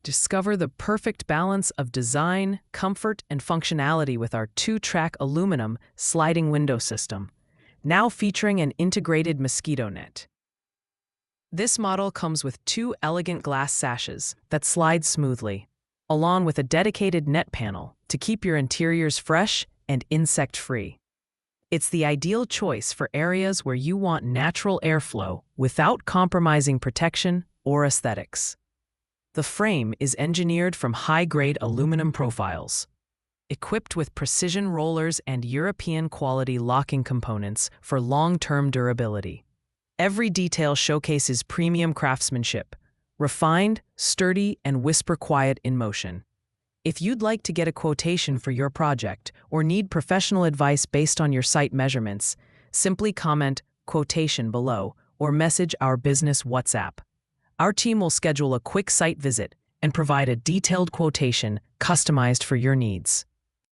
Discover the perfect balance of design, comfort, and functionality with our 2-track aluminum sliding window system, now featuring an integrated mosquito net. This model comes with 2 elegant glass sashes that slide smoothly, along with a dedicated net panel to keep your interiors fresh and insect-free. It's the ideal choice for areas where you want natural airflow without compromising protection or aesthetics. The frame is engineered from high-grade aluminum profiles, equipped with precision rollers and European-quality locking components for long-term durability. Every detail showcases premium craftsmanship, refined, sturdy, and whisper-quiet in motion. If you'd like to get a quotation for your project or need professional advice based on your site measurements, simply comment "quotation" below or message our business WhatsApp. Our team will schedule a quick site visit and provide a detailed quotation customized for your needs.